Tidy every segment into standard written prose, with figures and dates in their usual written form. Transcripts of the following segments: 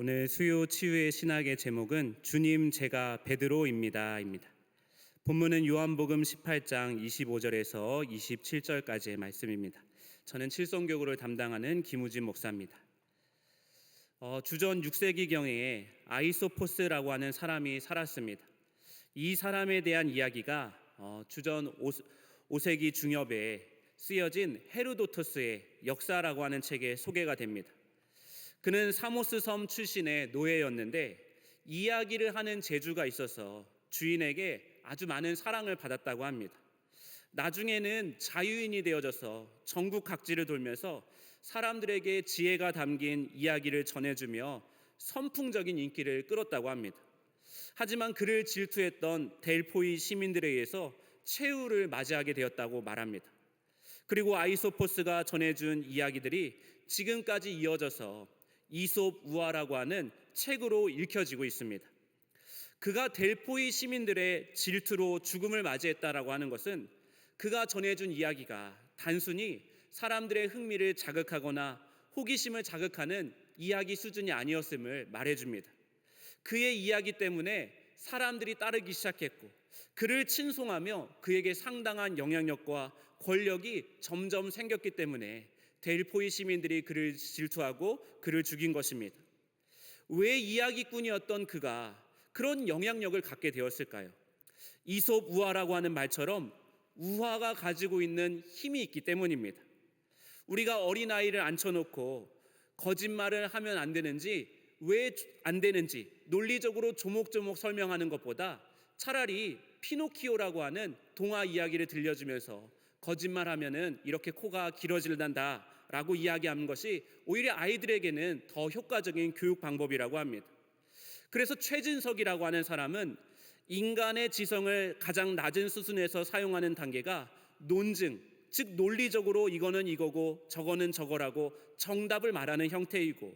오늘 수요 치유의 신학의 제목은 주님 제가 베드로입니다. 본문은 요한복음 18장 25절에서 27절까지의 말씀입니다. 저는 칠성교구를 담당하는 김우진 목사입니다. 주전 6세기경에 아이소포스라고 하는 사람이 살았습니다. 이 사람에 대한 이야기가 주전 5세기 중엽에 쓰여진 헤로도토스의 역사라고 하는 책에 소개가 됩니다. 그는 사모스 섬 출신의 노예였는데 이야기를 하는 재주가 있어서 주인에게 아주 많은 사랑을 받았다고 합니다. 나중에는 자유인이 되어져서 전국 각지를 돌면서 사람들에게 지혜가 담긴 이야기를 전해주며 선풍적인 인기를 끌었다고 합니다. 하지만 그를 질투했던 델포이 시민들에 의해서 최후를 맞이하게 되었다고 말합니다. 그리고 아이소포스가 전해준 이야기들이 지금까지 이어져서 이솝 우화라고 하는 책으로 읽혀지고 있습니다. 그가 델포이 시민들의 질투로 죽음을 맞이했다라고 하는 것은 그가 전해준 이야기가 단순히 사람들의 흥미를 자극하거나 호기심을 자극하는 이야기 수준이 아니었음을 말해줍니다. 그의 이야기 때문에 사람들이 따르기 시작했고 그를 칭송하며 그에게 상당한 영향력과 권력이 점점 생겼기 때문에 델포이 시민들이 그를 질투하고 그를 죽인 것입니다. 왜 이야기꾼이었던 그가 그런 영향력을 갖게 되었을까요? 이솝 우화라고 하는 말처럼 우화가 가지고 있는 힘이 있기 때문입니다. 우리가 어린아이를 앉혀놓고 거짓말을 하면 안 되는지 왜 안 되는지 논리적으로 조목조목 설명하는 것보다 차라리 피노키오라고 하는 동화 이야기를 들려주면서 거짓말하면은 이렇게 코가 길어진단다 라고 이야기하는 것이 오히려 아이들에게는 더 효과적인 교육 방법이라고 합니다. 그래서 최진석이라고 하는 사람은 인간의 지성을 가장 낮은 수준에서 사용하는 단계가 논증, 즉 논리적으로 이거는 이거고 저거는 저거라고 정답을 말하는 형태이고,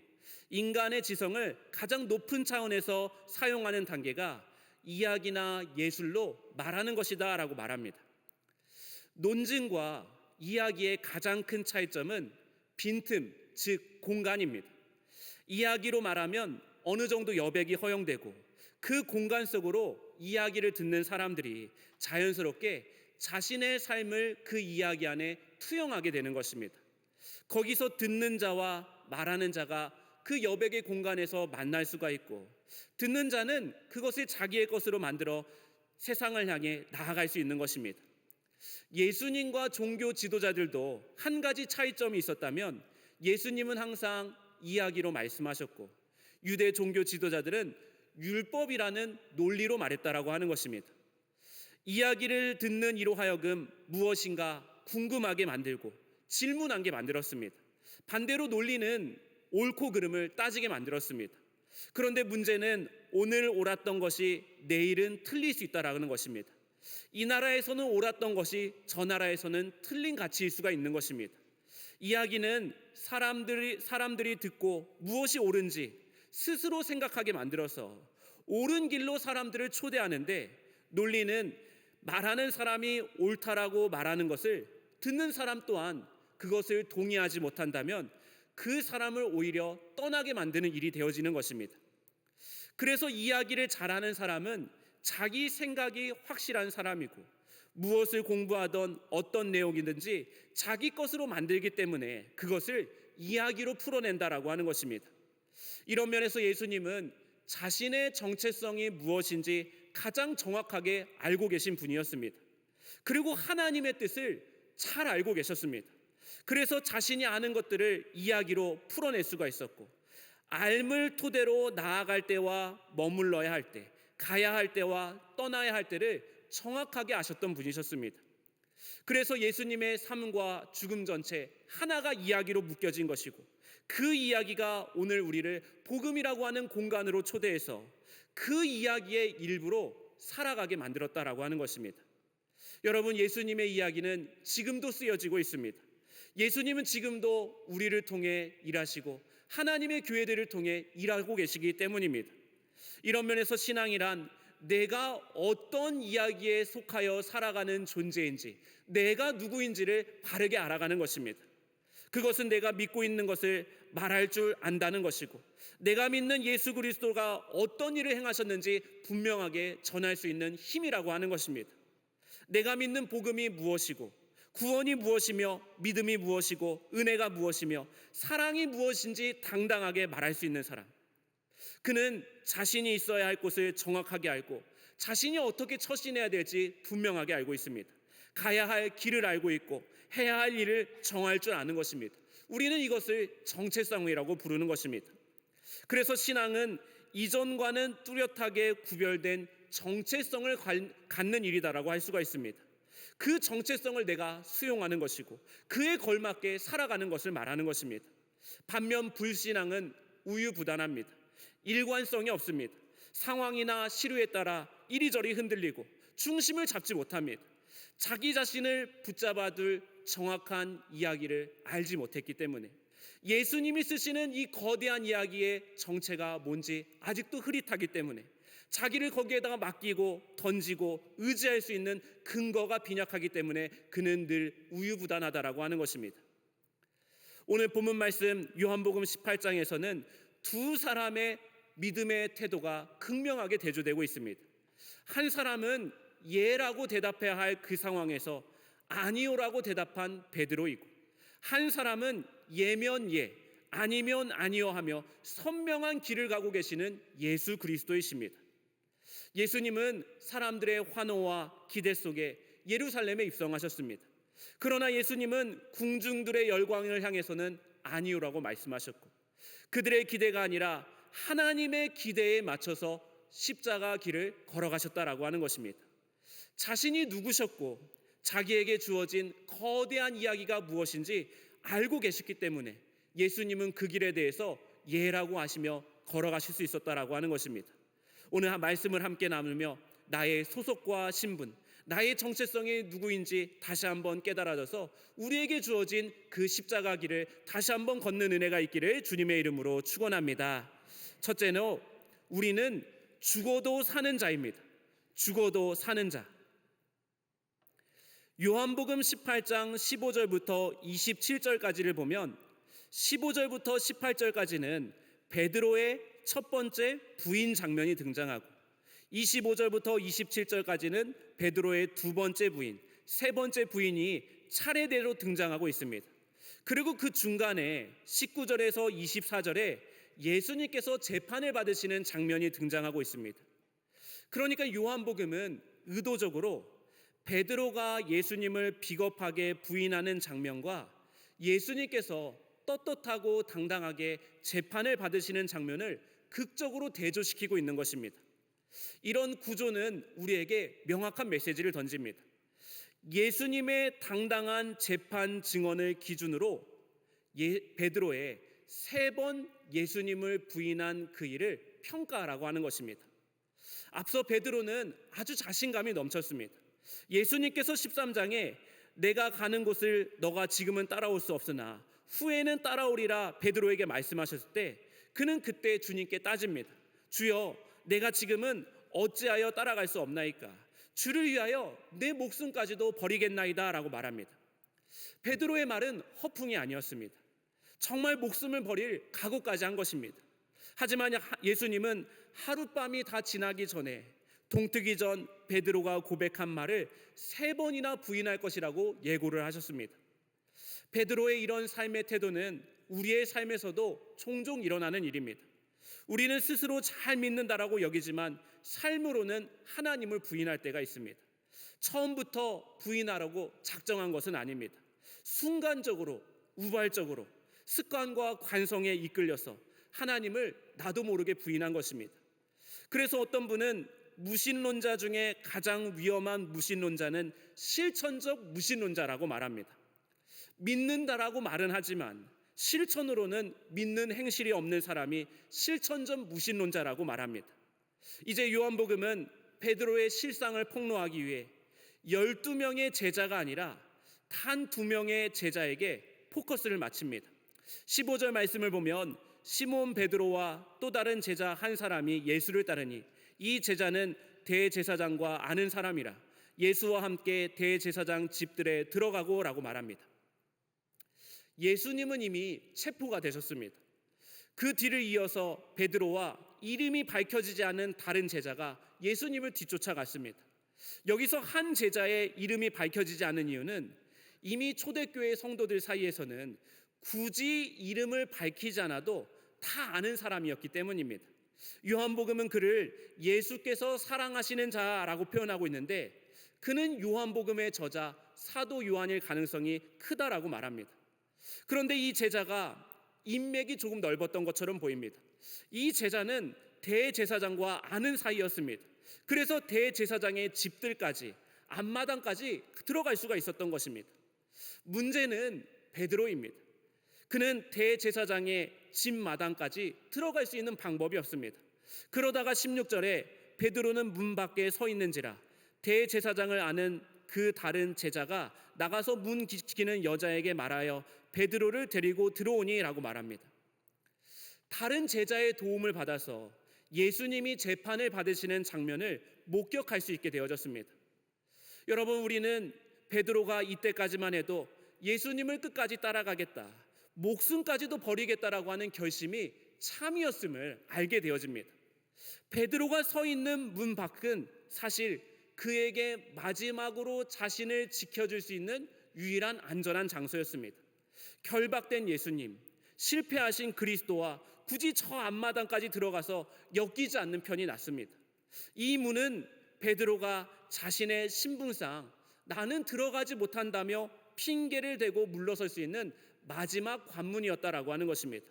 인간의 지성을 가장 높은 차원에서 사용하는 단계가 이야기나 예술로 말하는 것이다 라고 말합니다. 논증과 이야기의 가장 큰 차이점은 빈틈, 즉 공간입니다. 이야기로 말하면 어느 정도 여백이 허용되고 그 공간 속으로 이야기를 듣는 사람들이 자연스럽게 자신의 삶을 그 이야기 안에 투영하게 되는 것입니다. 거기서 듣는 자와 말하는 자가 그 여백의 공간에서 만날 수가 있고, 듣는 자는 그것을 자기의 것으로 만들어 세상을 향해 나아갈 수 있는 것입니다. 예수님과 종교 지도자들도 한 가지 차이점이 있었다면 예수님은 항상 이야기로 말씀하셨고 유대 종교 지도자들은 율법이라는 논리로 말했다라고 하는 것입니다. 이야기를 듣는 이로 하여금 무엇인가 궁금하게 만들고 질문하게 만들었습니다. 반대로 논리는 옳고 그름을 따지게 만들었습니다. 그런데 문제는 오늘 옳았던 것이 내일은 틀릴 수 있다라는 것입니다. 이 나라에서는 옳았던 것이 저 나라에서는 틀린 가치일 수가 있는 것입니다. 이야기는 사람들이 듣고 무엇이 옳은지 스스로 생각하게 만들어서 옳은 길로 사람들을 초대하는데, 논리는 말하는 사람이 옳다라고 말하는 것을 듣는 사람 또한 그것을 동의하지 못한다면 그 사람을 오히려 떠나게 만드는 일이 되어지는 것입니다. 그래서 이야기를 잘하는 사람은 자기 생각이 확실한 사람이고 무엇을 공부하던 어떤 내용이든지 자기 것으로 만들기 때문에 그것을 이야기로 풀어낸다라고 하는 것입니다. 이런 면에서 예수님은 자신의 정체성이 무엇인지 가장 정확하게 알고 계신 분이었습니다. 그리고 하나님의 뜻을 잘 알고 계셨습니다. 그래서 자신이 아는 것들을 이야기로 풀어낼 수가 있었고, 알물 토대로 나아갈 때와 머물러야 할 때, 가야 할 때와 떠나야 할 때를 정확하게 아셨던 분이셨습니다. 그래서 예수님의 삶과 죽음 전체 하나가 이야기로 묶여진 것이고, 그 이야기가 오늘 우리를 복음이라고 하는 공간으로 초대해서 그 이야기의 일부로 살아가게 만들었다라고 하는 것입니다. 여러분, 예수님의 이야기는 지금도 쓰여지고 있습니다. 예수님은 지금도 우리를 통해 일하시고 하나님의 교회들을 통해 일하고 계시기 때문입니다. 이런 면에서 신앙이란 내가 어떤 이야기에 속하여 살아가는 존재인지, 내가 누구인지를 바르게 알아가는 것입니다. 그것은 내가 믿고 있는 것을 말할 줄 안다는 것이고, 내가 믿는 예수 그리스도가 어떤 일을 행하셨는지 분명하게 전할 수 있는 힘이라고 하는 것입니다. 내가 믿는 복음이 무엇이고, 구원이 무엇이며, 믿음이 무엇이고, 은혜가 무엇이며, 사랑이 무엇인지 당당하게 말할 수 있는 사람, 그는 자신이 있어야 할 곳을 정확하게 알고 자신이 어떻게 처신해야 될지 분명하게 알고 있습니다. 가야 할 길을 알고 있고 해야 할 일을 정할 줄 아는 것입니다. 우리는 이것을 정체성이라고 부르는 것입니다. 그래서 신앙은 이전과는 뚜렷하게 구별된 정체성을 갖는 일이다라고 할 수가 있습니다. 그 정체성을 내가 수용하는 것이고 그에 걸맞게 살아가는 것을 말하는 것입니다. 반면 불신앙은 우유부단합니다. 일관성이 없습니다. 상황이나 시류에 따라 이리저리 흔들리고 중심을 잡지 못합니다. 자기 자신을 붙잡아둘 정확한 이야기를 알지 못했기 때문에 예수님이 쓰시는 이 거대한 이야기의 정체가 뭔지 아직도 흐릿하기 때문에 자기를 거기에다가 맡기고 던지고 의지할 수 있는 근거가 빈약하기 때문에 그는 늘 우유부단하다라고 하는 것입니다. 오늘 본문 말씀 요한복음 18장에서는 두 사람의 믿음의 태도가 극명하게 대조되고 있습니다. 한 사람은 예라고 대답해야 할 그 상황에서 아니요라고 대답한 베드로이고, 한 사람은 예면 예, 아니면 아니요 하며 선명한 길을 가고 계시는 예수 그리스도이십니다. 예수님은 사람들의 환호와 기대 속에 예루살렘에 입성하셨습니다. 그러나 예수님은 궁중들의 열광을 향해서는 아니요라고 말씀하셨고, 그들의 기대가 아니라 하나님의 기대에 맞춰서 십자가 길을 걸어가셨다라고 하는 것입니다. 자신이 누구셨고 자기에게 주어진 거대한 이야기가 무엇인지 알고 계셨기 때문에 예수님은 그 길에 대해서 예라고 하시며 걸어가실 수 있었다라고 하는 것입니다. 오늘 말씀을 함께 나누며 나의 소속과 신분, 나의 정체성이 누구인지 다시 한번 깨달아져서 우리에게 주어진 그 십자가 길을 다시 한번 걷는 은혜가 있기를 주님의 이름으로 축원합니다. 첫째는 우리는 죽어도 사는 자입니다. 죽어도 사는 자. 요한복음 18장 15절부터 27절까지를 보면 15절부터 18절까지는 베드로의 첫 번째 부인 장면이 등장하고 25절부터 27절까지는 베드로의 두 번째 부인, 세 번째 부인이 차례대로 등장하고 있습니다. 그리고 그 중간에 19절에서 24절에 예수님께서 재판을 받으시는 장면이 등장하고 있습니다. 그러니까 요한복음은 의도적으로 베드로가 예수님을 비겁하게 부인하는 장면과 예수님께서 떳떳하고 당당하게 재판을 받으시는 장면을 극적으로 대조시키고 있는 것입니다. 이런 구조는 우리에게 명확한 메시지를 던집니다. 예수님의 당당한 재판 증언을 기준으로 베드로의 세 번 예수님을 부인한 그 일을 평가하라고 하는 것입니다. 앞서 베드로는 아주 자신감이 넘쳤습니다. 예수님께서 13장에 내가 가는 곳을 너가 지금은 따라올 수 없으나 후에는 따라오리라 베드로에게 말씀하셨을 때 그는 그때 주님께 따집니다. 주여, 내가 지금은 어찌하여 따라갈 수 없나이까? 주를 위하여 내 목숨까지도 버리겠나이다 라고 말합니다. 베드로의 말은 허풍이 아니었습니다. 정말 목숨을 버릴 각오까지 한 것입니다. 하지만 예수님은 하룻밤이 다 지나기 전에 동트기 전 베드로가 고백한 말을 세 번이나 부인할 것이라고 예고를 하셨습니다. 베드로의 이런 삶의 태도는 우리의 삶에서도 종종 일어나는 일입니다. 우리는 스스로 잘 믿는다라고 여기지만 삶으로는 하나님을 부인할 때가 있습니다. 처음부터 부인하라고 작정한 것은 아닙니다. 순간적으로, 우발적으로 습관과 관성에 이끌려서 하나님을 나도 모르게 부인한 것입니다. 그래서 어떤 분은 무신론자 중에 가장 위험한 무신론자는 실천적 무신론자라고 말합니다. 믿는다라고 말은 하지만 실천으로는 믿는 행실이 없는 사람이 실천적 무신론자라고 말합니다. 이제 요한복음은 베드로의 실상을 폭로하기 위해 12명의 제자가 아니라 단 2명의 제자에게 포커스를 맞춥니다. 15절 말씀을 보면 시몬 베드로와 또 다른 제자 한 사람이 예수를 따르니 이 제자는 대제사장과 아는 사람이라 예수와 함께 대제사장 집들에 들어가고 라고 말합니다. 예수님은 이미 체포가 되셨습니다. 그 뒤를 이어서 베드로와 이름이 밝혀지지 않은 다른 제자가 예수님을 뒤쫓아갔습니다. 여기서 한 제자의 이름이 밝혀지지 않은 이유는 이미 초대교회 성도들 사이에서는 굳이 이름을 밝히지 않아도 다 아는 사람이었기 때문입니다. 요한복음은 그를 예수께서 사랑하시는 자라고 표현하고 있는데, 그는 요한복음의 저자 사도 요한일 가능성이 크다라고 말합니다. 그런데 이 제자가 인맥이 조금 넓었던 것처럼 보입니다. 이 제자는 대제사장과 아는 사이였습니다. 그래서 대제사장의 집들까지, 앞마당까지 들어갈 수가 있었던 것입니다. 문제는 베드로입니다. 그는 대제사장의 집 마당까지 들어갈 수 있는 방법이 없습니다. 그러다가 16절에 베드로는 문 밖에 서 있는지라 대제사장을 아는 그 다른 제자가 나가서 문 지키는 여자에게 말하여 베드로를 데리고 들어오니라고 말합니다. 다른 제자의 도움을 받아서 예수님이 재판을 받으시는 장면을 목격할 수 있게 되어졌습니다. 여러분, 우리는 베드로가 이때까지만 해도 예수님을 끝까지 따라가겠다, 목숨까지도 버리겠다라고 하는 결심이 참이었음을 알게 되어집니다. 베드로가 서 있는 문 밖은 사실 그에게 마지막으로 자신을 지켜줄 수 있는 유일한 안전한 장소였습니다. 결박된 예수님, 실패하신 그리스도와 굳이 저 앞마당까지 들어가서 엮이지 않는 편이 낫습니다. 이 문은 베드로가 자신의 신분상 나는 들어가지 못한다며 핑계를 대고 물러설 수 있는 마지막 관문이었다라고 하는 것입니다.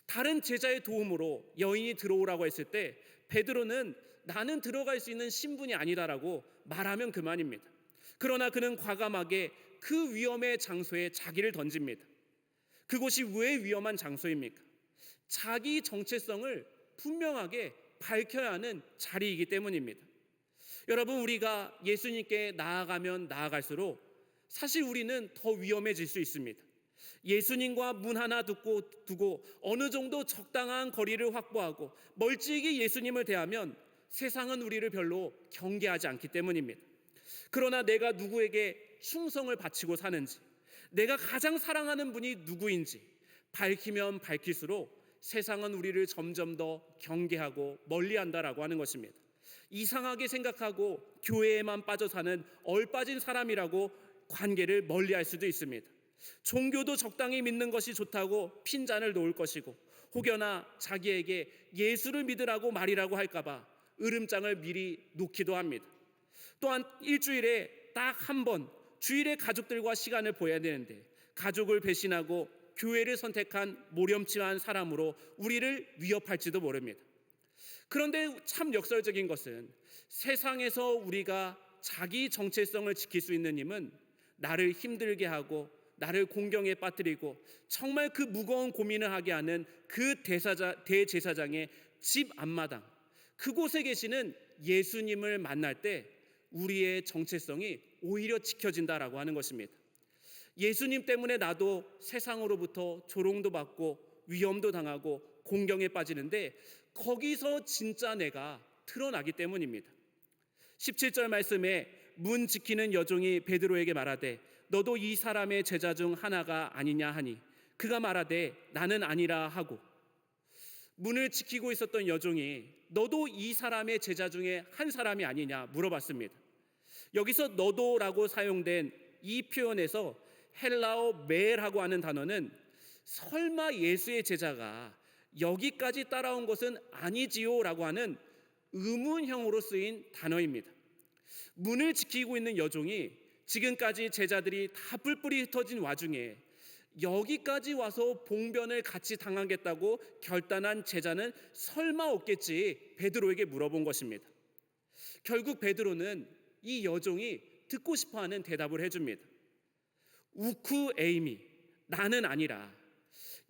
다른 제자의 도움으로 여인이 들어오라고 했을 때 베드로는 나는 들어갈 수 있는 신분이 아니다라고 말하면 그만입니다. 그러나 그는 과감하게 그 위험의 장소에 자기를 던집니다. 그곳이 왜 위험한 장소입니까? 자기 정체성을 분명하게 밝혀야 하는 자리이기 때문입니다. 여러분, 우리가 예수님께 나아가면 나아갈수록 사실 우리는 더 위험해질 수 있습니다. 예수님과 문 하나 두고 어느 정도 적당한 거리를 확보하고 멀찍이 예수님을 대하면 세상은 우리를 별로 경계하지 않기 때문입니다. 그러나 내가 누구에게 충성을 바치고 사는지, 내가 가장 사랑하는 분이 누구인지 밝히면 밝힐수록 세상은 우리를 점점 더 경계하고 멀리한다라고 하는 것입니다. 이상하게 생각하고 교회에만 빠져 사는 얼빠진 사람이라고 관계를 멀리할 수도 있습니다. 종교도 적당히 믿는 것이 좋다고 핀잔을 놓을 것이고, 혹여나 자기에게 예수를 믿으라고 말이라고 할까봐 으름장을 미리 놓기도 합니다. 또한 일주일에 딱 한 번 주일에 가족들과 시간을 보내야 되는데 가족을 배신하고 교회를 선택한 모렴치한 사람으로 우리를 위협할지도 모릅니다. 그런데 참 역설적인 것은 세상에서 우리가 자기 정체성을 지킬 수 있는 힘은 나를 힘들게 하고 나를 공경에 빠뜨리고 정말 그 무거운 고민을 하게 하는 그 대제사장의 집 앞마당, 그곳에 계시는 예수님을 만날 때 우리의 정체성이 오히려 지켜진다라고 하는 것입니다. 예수님 때문에 나도 세상으로부터 조롱도 받고 위험도 당하고 공경에 빠지는데 거기서 진짜 내가 드러나기 때문입니다. 17절 말씀에 문 지키는 여종이 베드로에게 말하되 너도 이 사람의 제자 중 하나가 아니냐 하니 그가 말하되 나는 아니라 하고, 문을 지키고 있었던 여종이 너도 이 사람의 제자 중에 한 사람이 아니냐 물어봤습니다. 여기서 너도라고 사용된 이 표현에서 헬라어 멜하고 하는 단어는 설마 예수의 제자가 여기까지 따라온 것은 아니지요 라고 하는 의문형으로 쓰인 단어입니다. 문을 지키고 있는 여종이 지금까지 제자들이 다 뿔뿔이 흩어진 와중에 여기까지 와서 봉변을 같이 당하겠다고 결단한 제자는 설마 없겠지 베드로에게 물어본 것입니다. 결국 베드로는 이 여종이 듣고 싶어하는 대답을 해줍니다. 우쿠 에이미, 나는 아니라.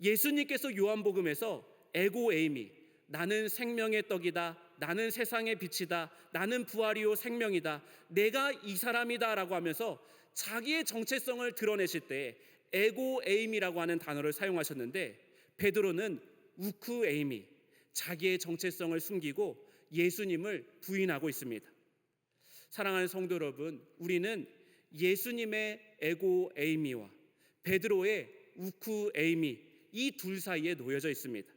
예수님께서 요한복음에서 에고 에이미, 나는 생명의 떡이다, 나는 세상의 빛이다, 나는 부활이요 생명이다, 내가 이 사람이다 라고 하면서 자기의 정체성을 드러내실 때 에고 에이미라고 하는 단어를 사용하셨는데 베드로는 우쿠 에이미, 자기의 정체성을 숨기고 예수님을 부인하고 있습니다. 사랑하는 성도 여러분, 우리는 예수님의 에고 에이미와 베드로의 우쿠 에이미, 이 둘 사이에 놓여져 있습니다.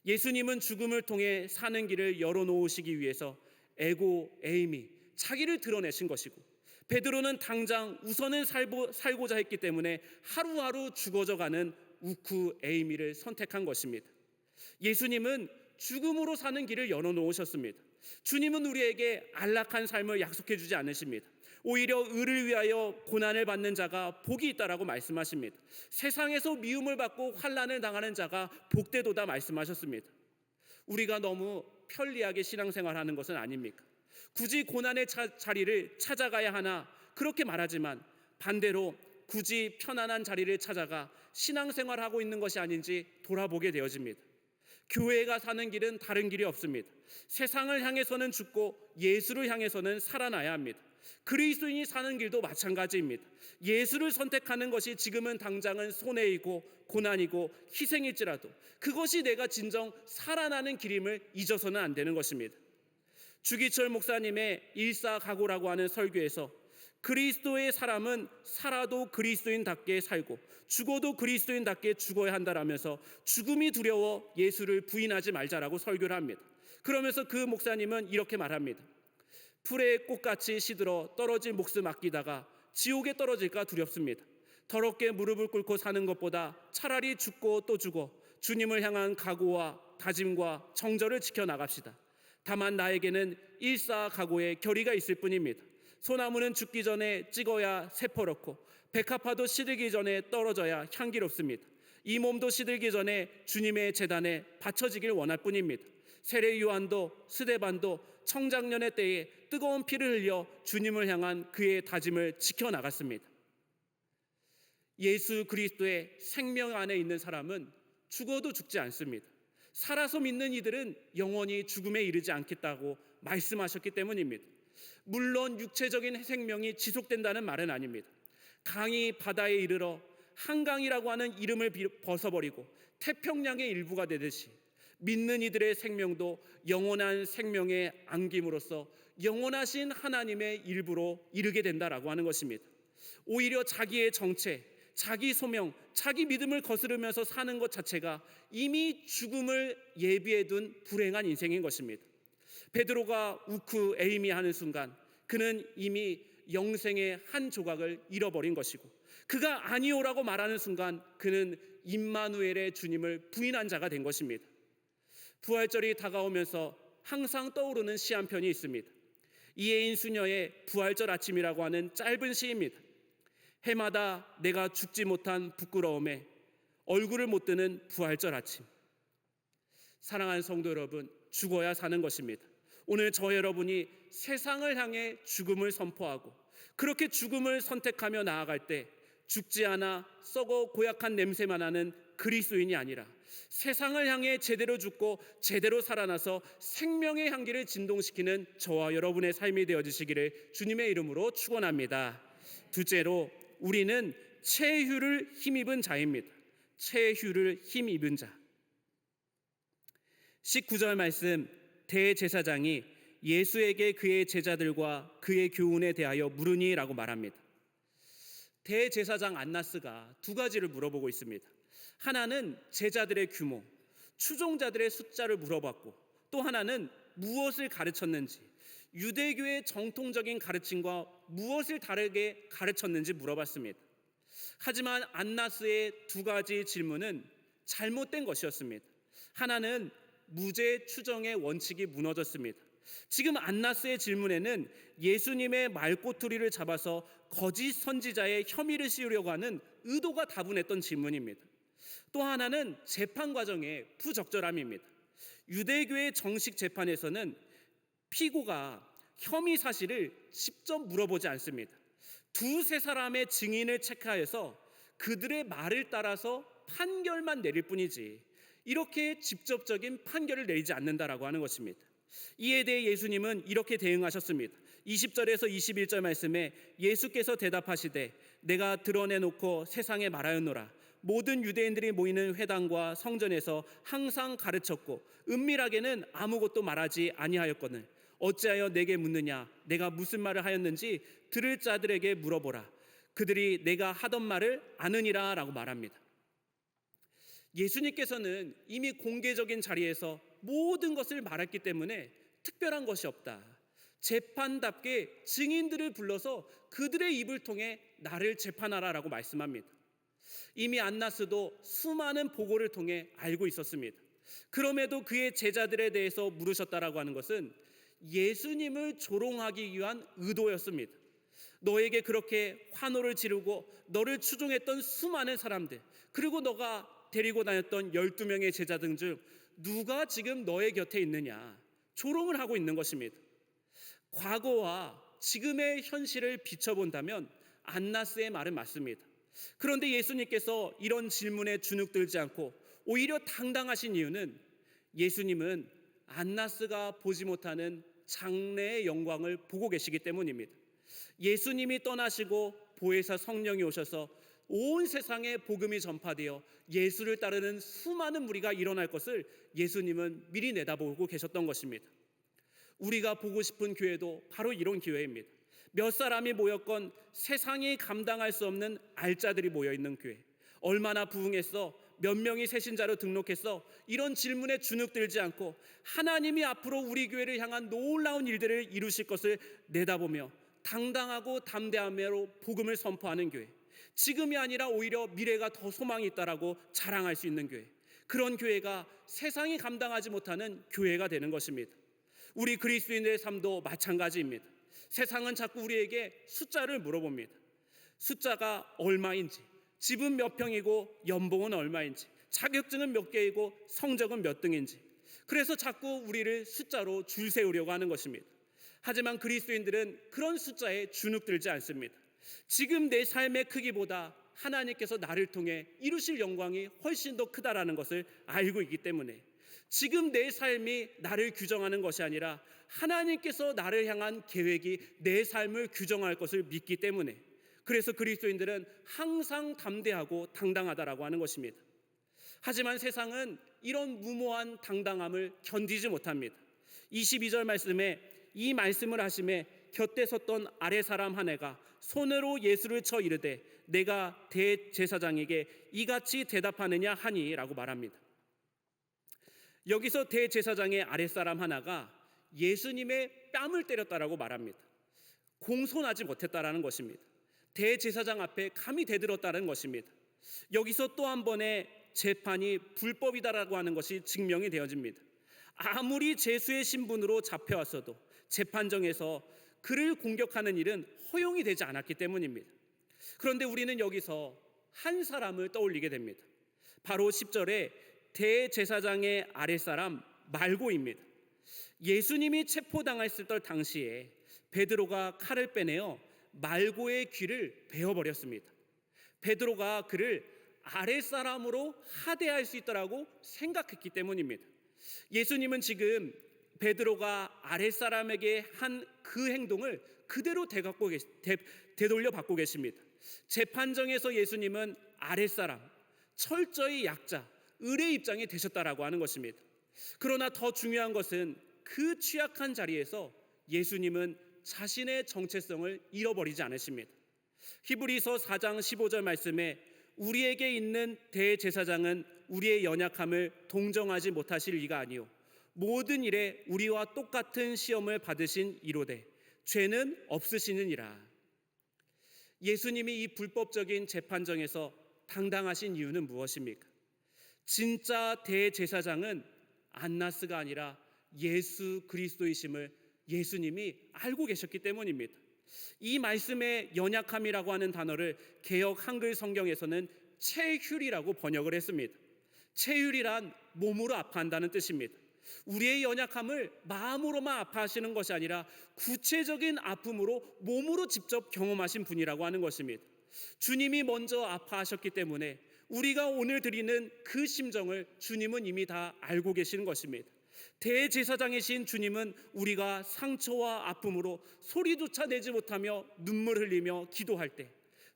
예수님은 죽음을 통해 사는 길을 열어놓으시기 위해서 에고 에이미, 자기를 드러내신 것이고, 베드로는 당장 우선은 살고자 했기 때문에 하루하루 죽어져가는 우쿠 에이미를 선택한 것입니다. 예수님은 죽음으로 사는 길을 열어놓으셨습니다. 주님은 우리에게 안락한 삶을 약속해 주지 않으십니다. 오히려 의를 위하여 고난을 받는 자가 복이 있다라고 말씀하십니다. 세상에서 미움을 받고 환난을 당하는 자가 복되도다 말씀하셨습니다. 우리가 너무 편리하게 신앙생활하는 것은 아닙니까? 굳이 고난의 자리를 찾아가야 하나 그렇게 말하지만, 반대로 굳이 편안한 자리를 찾아가 신앙생활하고 있는 것이 아닌지 돌아보게 되어집니다. 교회가 사는 길은 다른 길이 없습니다. 세상을 향해서는 죽고 예수를 향해서는 살아나야 합니다. 그리스도인이 사는 길도 마찬가지입니다. 예수를 선택하는 것이 지금은 당장은 손해이고 고난이고 희생일지라도 그것이 내가 진정 살아나는 길임을 잊어서는 안 되는 것입니다. 주기철 목사님의 일사각오라고 하는 설교에서 그리스도의 사람은 살아도 그리스도인답게 살고 죽어도 그리스도인답게 죽어야 한다라면서 죽음이 두려워 예수를 부인하지 말자라고 설교를 합니다. 그러면서 그 목사님은 이렇게 말합니다. 풀의 꽃같이 시들어 떨어질 목숨 아끼다가 지옥에 떨어질까 두렵습니다. 더럽게 무릎을 꿇고 사는 것보다 차라리 죽고 또 죽어 주님을 향한 각오와 다짐과 정절을 지켜나갑시다. 다만 나에게는 일사각오의 결의가 있을 뿐입니다. 소나무는 죽기 전에 찍어야 새퍼렇고 백합화도 시들기 전에 떨어져야 향기롭습니다. 이 몸도 시들기 전에 주님의 제단에 바쳐지길 원할 뿐입니다. 세례 요한도 스데반도 청장년의 때에 뜨거운 피를 흘려 주님을 향한 그의 다짐을 지켜나갔습니다. 예수 그리스도의 생명 안에 있는 사람은 죽어도 죽지 않습니다. 살아서 믿는 이들은 영원히 죽음에 이르지 않겠다고 말씀하셨기 때문입니다. 물론 육체적인 생명이 지속된다는 말은 아닙니다. 강이 바다에 이르러 한강이라고 하는 이름을 벗어버리고 태평양의 일부가 되듯이 믿는 이들의 생명도 영원한 생명의 안김으로써 영원하신 하나님의 일부로 이르게 된다라고 하는 것입니다. 오히려 자기의 정체, 자기 소명, 자기 믿음을 거스르면서 사는 것 자체가 이미 죽음을 예비해 둔 불행한 인생인 것입니다. 베드로가 우쿠 에이미 하는 순간 그는 이미 영생의 한 조각을 잃어버린 것이고, 그가 아니오라고 말하는 순간 그는 임마누엘의 주님을 부인한 자가 된 것입니다. 부활절이 다가오면서 항상 떠오르는 시 한 편이 있습니다. 이혜인 수녀의 부활절 아침이라고 하는 짧은 시입니다. 해마다 내가 죽지 못한 부끄러움에 얼굴을 못 드는 부활절 아침. 사랑하는 성도 여러분, 죽어야 사는 것입니다. 오늘 저 여러분이 세상을 향해 죽음을 선포하고 그렇게 죽음을 선택하며 나아갈 때 죽지 않아 썩어 고약한 냄새만 나는 그리스도인이 아니라 세상을 향해 제대로 죽고 제대로 살아나서 생명의 향기를 진동시키는 저와 여러분의 삶이 되어주시기를 주님의 이름으로 축원합니다. 둘째로, 우리는 체휴를 힘입은 자입니다. 체휴를 힘입은 자. 19절 말씀, 대제사장이 예수에게 그의 제자들과 그의 교훈에 대하여 물으니라고 말합니다. 대제사장 안나스가 두 가지를 물어보고 있습니다. 하나는 제자들의 규모, 추종자들의 숫자를 물어봤고, 또 하나는 무엇을 가르쳤는지, 유대교의 정통적인 가르침과 무엇을 다르게 가르쳤는지 물어봤습니다. 하지만 안나스의 두 가지 질문은 잘못된 것이었습니다. 하나는 무죄 추정의 원칙이 무너졌습니다. 지금 안나스의 질문에는 예수님의 말꼬투리를 잡아서 거짓 선지자의 혐의를 씌우려고 하는 의도가 다분했던 질문입니다. 또 하나는 재판 과정의 부적절함입니다. 유대교의 정식 재판에서는 피고가 혐의 사실을 직접 물어보지 않습니다. 두세 사람의 증인을 체크해서 그들의 말을 따라서 판결만 내릴 뿐이지 이렇게 직접적인 판결을 내리지 않는다라고 하는 것입니다. 이에 대해 예수님은 이렇게 대응하셨습니다. 20절에서 21절 말씀에 예수께서 대답하시되 내가 드러내놓고 세상에 말하였노라. 모든 유대인들이 모이는 회당과 성전에서 항상 가르쳤고 은밀하게는 아무것도 말하지 아니하였거늘 어찌하여 내게 묻느냐. 내가 무슨 말을 하였는지 들을 자들에게 물어보라. 그들이 내가 하던 말을 아느니라 라고 말합니다. 예수님께서는 이미 공개적인 자리에서 모든 것을 말했기 때문에 특별한 것이 없다. 재판답게 증인들을 불러서 그들의 입을 통해 나를 재판하라라고 말씀합니다. 이미 안나스도 수많은 보고를 통해 알고 있었습니다. 그럼에도 그의 제자들에 대해서 물으셨다라고 하는 것은 예수님을 조롱하기 위한 의도였습니다. 너에게 그렇게 환호를 지르고 너를 추종했던 수많은 사람들, 그리고 너가 데리고 다녔던 12명의 제자들 중 누가 지금 너의 곁에 있느냐, 조롱을 하고 있는 것입니다. 과거와 지금의 현실을 비춰본다면 안나스의 말은 맞습니다. 그런데 예수님께서 이런 질문에 주눅들지 않고 오히려 당당하신 이유는 예수님은 안나스가 보지 못하는 장래의 영광을 보고 계시기 때문입니다. 예수님이 떠나시고 보혜사 성령이 오셔서 온 세상에 복음이 전파되어 예수를 따르는 수많은 무리가 일어날 것을 예수님은 미리 내다보고 계셨던 것입니다. 우리가 보고 싶은 교회도 바로 이런 기회입니다. 몇 사람이 모였건 세상이 감당할 수 없는 알짜들이 모여있는 교회. 얼마나 부흥했어? 몇 명이 새신자로 등록했어? 이런 질문에 주눅들지 않고 하나님이 앞으로 우리 교회를 향한 놀라운 일들을 이루실 것을 내다보며 당당하고 담대함으로 복음을 선포하는 교회. 지금이 아니라 오히려 미래가 더 소망이 있다라고 자랑할 수 있는 교회. 그런 교회가 세상이 감당하지 못하는 교회가 되는 것입니다. 우리 그리스도인들의 삶도 마찬가지입니다. 세상은 자꾸 우리에게 숫자를 물어봅니다. 숫자가 얼마인지, 집은 몇 평이고 연봉은 얼마인지, 자격증은 몇 개이고 성적은 몇 등인지. 그래서 자꾸 우리를 숫자로 줄 세우려고 하는 것입니다. 하지만 그리스도인들은 그런 숫자에 주눅들지 않습니다. 지금 내 삶의 크기보다 하나님께서 나를 통해 이루실 영광이 훨씬 더 크다라는 것을 알고 있기 때문에 지금 내 삶이 나를 규정하는 것이 아니라 하나님께서 나를 향한 계획이 내 삶을 규정할 것을 믿기 때문에, 그래서 그리스도인들은 항상 담대하고 당당하다라고 하는 것입니다. 하지만 세상은 이런 무모한 당당함을 견디지 못합니다. 22절 말씀에 이 말씀을 하심에 곁에 섰던 아랫 사람 한 애가 손으로 예수를 쳐 이르되 내가 대제사장에게 이같이 대답하느냐 하니 라고 말합니다. 여기서 대제사장의 아랫사람 하나가 예수님의 뺨을 때렸다라고 말합니다. 공손하지 못했다라는 것입니다. 대제사장 앞에 감히 대들었다는 것입니다. 여기서 또 한 번의 재판이 불법이다라고 하는 것이 증명이 되어집니다. 아무리 제수의 신분으로 잡혀왔어도 재판정에서 그를 공격하는 일은 허용이 되지 않았기 때문입니다. 그런데 우리는 여기서 한 사람을 떠올리게 됩니다. 바로 10절에 대제사장의 아랫사람 말고입니다. 예수님이 체포당했을 당시에 베드로가 칼을 빼내어 말고의 귀를 베어버렸습니다. 베드로가 그를 아랫사람으로 하대할 수 있다라고 생각했기 때문입니다. 예수님은 지금 베드로가 아랫사람에게 한 그 행동을 그대로 되돌려 받고 계십니다. 재판정에서 예수님은 아랫사람, 철저히 약자, 을의 입장이 되셨다라고 하는 것입니다. 그러나 더 중요한 것은 그 취약한 자리에서 예수님은 자신의 정체성을 잃어버리지 않으십니다. 히브리서 4장 15절 말씀에 우리에게 있는 대제사장은 우리의 연약함을 동정하지 못하실 이가 아니요 모든 일에 우리와 똑같은 시험을 받으신 이로되 죄는 없으시느니라. 예수님이 이 불법적인 재판정에서 당당하신 이유는 무엇입니까? 진짜 대제사장은 안나스가 아니라 예수 그리스도이심을 예수님이 알고 계셨기 때문입니다. 이 말씀의 연약함이라고 하는 단어를 개역 한글 성경에서는 체휼이라고 번역을 했습니다. 체휼이란 몸으로 아파한다는 뜻입니다. 우리의 연약함을 마음으로만 아파하시는 것이 아니라 구체적인 아픔으로 몸으로 직접 경험하신 분이라고 하는 것입니다. 주님이 먼저 아파하셨기 때문에 우리가 오늘 드리는 그 심정을 주님은 이미 다 알고 계시는 것입니다. 대제사장이신 주님은 우리가 상처와 아픔으로 소리조차 내지 못하며 눈물 흘리며 기도할 때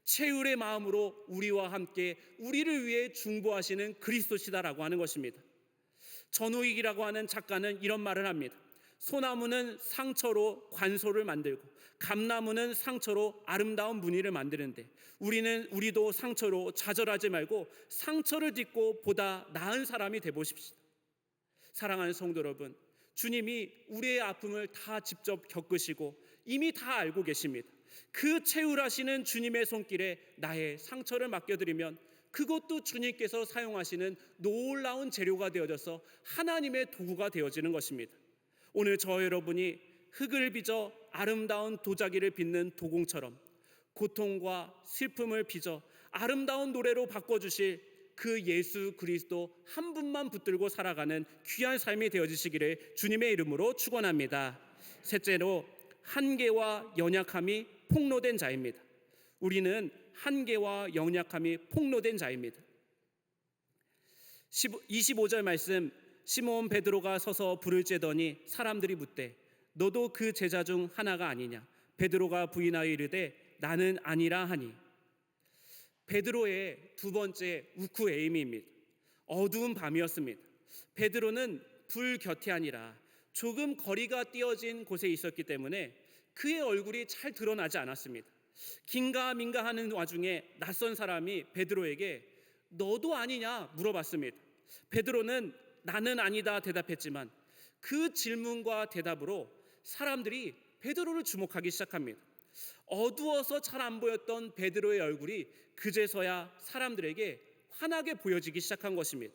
체휼의 마음으로 우리와 함께 우리를 위해 중보하시는 그리스도시다라고 하는 것입니다. 전우익이라고 하는 작가는 이런 말을 합니다. 소나무는 상처로 관소를 만들고 감나무는 상처로 아름다운 무늬를 만드는데 우리도 상처로 좌절하지 말고 상처를 딛고 보다 나은 사람이 돼 보십시다. 사랑하는 성도 여러분, 주님이 우리의 아픔을 다 직접 겪으시고 이미 다 알고 계십니다. 그 채울하시는 주님의 손길에 나의 상처를 맡겨드리면 그것도 주님께서 사용하시는 놀라운 재료가 되어져서 하나님의 도구가 되어지는 것입니다. 오늘 저 여러분이 흙을 빚어 아름다운 도자기를 빚는 도공처럼 고통과 슬픔을 빚어 아름다운 노래로 바꿔주실 그 예수 그리스도 한 분만 붙들고 살아가는 귀한 삶이 되어지시기를 주님의 이름으로 축원합니다. 셋째로, 한계와 연약함이 폭로된 자입니다. 우리는 한계와 연약함이 폭로된 자입니다. 25절 말씀, 시몬 베드로가 서서 불을 쬐더니 사람들이 묻되 너도 그 제자 중 하나가 아니냐? 베드로가 부인하여 이르되 나는 아니라 하니. 베드로의 두 번째 우쿠에이미입니다. 어두운 밤이었습니다. 베드로는 불 곁이 아니라 조금 거리가 띄어진 곳에 있었기 때문에 그의 얼굴이 잘 드러나지 않았습니다. 긴가민가 하는 와중에 낯선 사람이 베드로에게 너도 아니냐 물어봤습니다. 베드로는 나는 아니다 대답했지만 그 질문과 대답으로 사람들이 베드로를 주목하기 시작합니다. 어두워서 잘 안 보였던 베드로의 얼굴이 그제서야 사람들에게 환하게 보여지기 시작한 것입니다.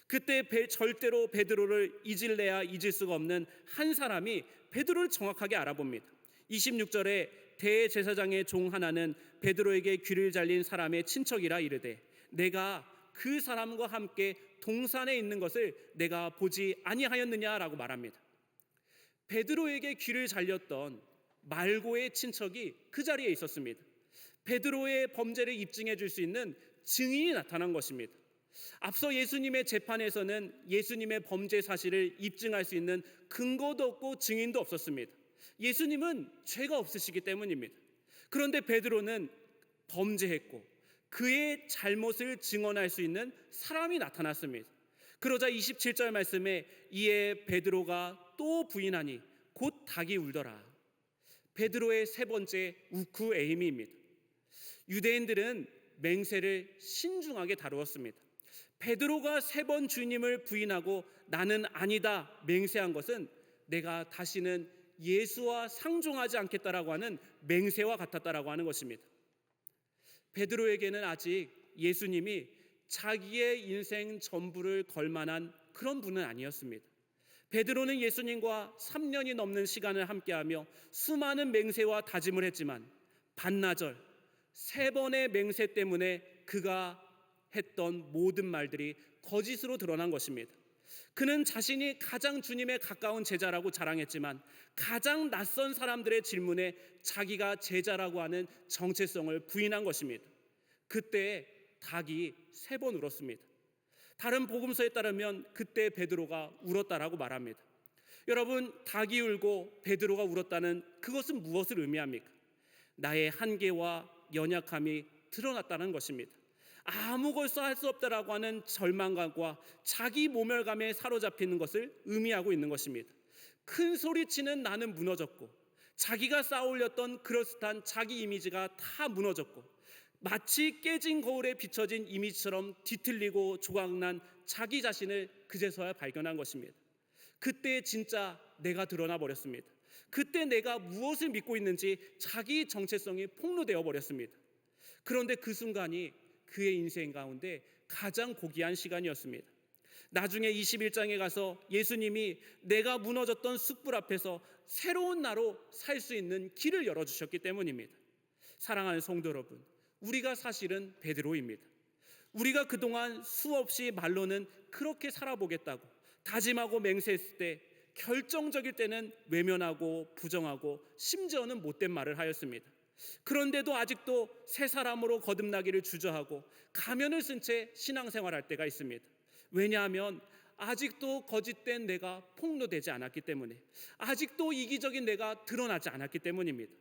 그때 절대로 베드로를 잊을래야 잊을 수가 없는 한 사람이 베드로를 정확하게 알아봅니다. 26절에 대제사장의 종 하나는 베드로에게 귀를 잘린 사람의 친척이라 이르되 내가 그 사람과 함께 동산에 있는 것을 내가 보지 아니하였느냐라고 말합니다. 베드로에게 귀를 잘렸던 말고의 친척이 그 자리에 있었습니다. 베드로의 범죄를 입증해 줄 수 있는 증인이 나타난 것입니다. 앞서 예수님의 재판에서는 예수님의 범죄 사실을 입증할 수 있는 근거도 없고 증인도 없었습니다. 예수님은 죄가 없으시기 때문입니다. 그런데 베드로는 범죄했고 그의 잘못을 증언할 수 있는 사람이 나타났습니다. 그러자 27절 말씀에 이에 베드로가 또 부인하니 곧 닭이 울더라. 베드로의 세 번째 우쿠에이미입니다. 유대인들은 맹세를 신중하게 다루었습니다. 베드로가 세 번 주님을 부인하고 나는 아니다 맹세한 것은 내가 다시는 예수와 상종하지 않겠다라고 하는 맹세와 같았다라고 하는 것입니다. 베드로에게는 아직 예수님이 자기의 인생 전부를 걸 만한 그런 분은 아니었습니다. 베드로는 예수님과 3년이 넘는 시간을 함께하며 수많은 맹세와 다짐을 했지만 반나절 세 번의 맹세 때문에 그가 했던 모든 말들이 거짓으로 드러난 것입니다. 그는 자신이 가장 주님에 가까운 제자라고 자랑했지만 가장 낯선 사람들의 질문에 자기가 제자라고 하는 정체성을 부인한 것입니다. 그때 닭이 세 번 울었습니다. 다른 복음서에 따르면 그때 베드로가 울었다라고 말합니다. 여러분, 닭이 울고 베드로가 울었다는 그것은 무엇을 의미합니까? 나의 한계와 연약함이 드러났다는 것입니다. 아무것도 할 수 없다라고 하는 절망감과 자기 모멸감에 사로잡히는 것을 의미하고 있는 것입니다. 큰 소리치는 나는 무너졌고 자기가 쌓아올렸던 그럴듯한 자기 이미지가 다 무너졌고 마치 깨진 거울에 비춰진 이미지처럼 뒤틀리고 조각난 자기 자신을 그제서야 발견한 것입니다. 그때 진짜 내가 드러나 버렸습니다. 그때 내가 무엇을 믿고 있는지 자기 정체성이 폭로되어 버렸습니다. 그런데 그 순간이 그의 인생 가운데 가장 고귀한 시간이었습니다. 나중에 21장에 가서 예수님이 내가 무너졌던 숯불 앞에서 새로운 나로 살 수 있는 길을 열어주셨기 때문입니다. 사랑하는 성도 여러분, 우리가 사실은 베드로입니다. 우리가 그동안 수없이 말로는 그렇게 살아보겠다고 다짐하고 맹세했을 때 결정적일 때는 외면하고 부정하고 심지어는 못된 말을 하였습니다. 그런데도 아직도 새 사람으로 거듭나기를 주저하고 가면을 쓴 채 신앙생활할 때가 있습니다. 왜냐하면 아직도 거짓된 내가 폭로되지 않았기 때문에, 아직도 이기적인 내가 드러나지 않았기 때문입니다.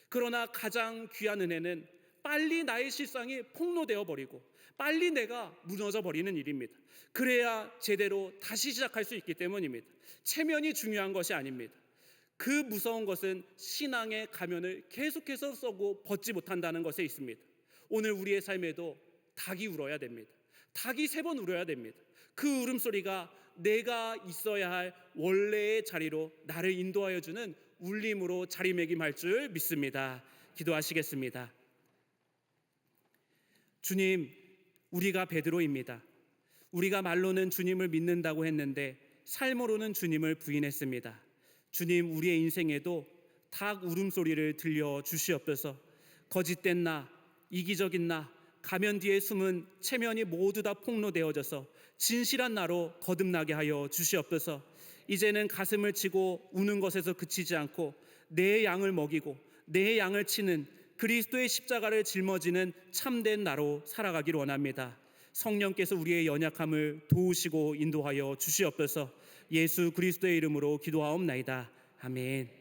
그러나 가장 귀한 은혜는 빨리 나의 실상이 폭로되어 버리고 빨리 내가 무너져 버리는 일입니다. 그래야 제대로 다시 시작할 수 있기 때문입니다. 체면이 중요한 것이 아닙니다. 그 무서운 것은 신앙의 가면을 계속해서 쓰고 벗지 못한다는 것에 있습니다. 오늘 우리의 삶에도 닭이 울어야 됩니다. 닭이 3번 울어야 됩니다. 그 울음소리가 내가 있어야 할 원래의 자리로 나를 인도하여 주는 울림으로 자리매김할 줄 믿습니다. 기도하시겠습니다. 주님, 우리가 베드로입니다. 우리가 말로는 주님을 믿는다고 했는데 삶으로는 주님을 부인했습니다. 주님, 우리의 인생에도 닭 울음소리를 들려주시옵소서. 거짓된 나, 이기적인 나, 가면 뒤에 숨은 체면이 모두 다 폭로되어져서 진실한 나로 거듭나게 하여 주시옵소서. 이제는 가슴을 치고 우는 것에서 그치지 않고 내 양을 먹이고 내 양을 치는 그리스도의 십자가를 짊어지는 참된 나로 살아가길 원합니다. 성령께서 우리의 연약함을 도우시고 인도하여 주시옵소서. 예수 그리스도의 이름으로 기도하옵나이다. 아멘.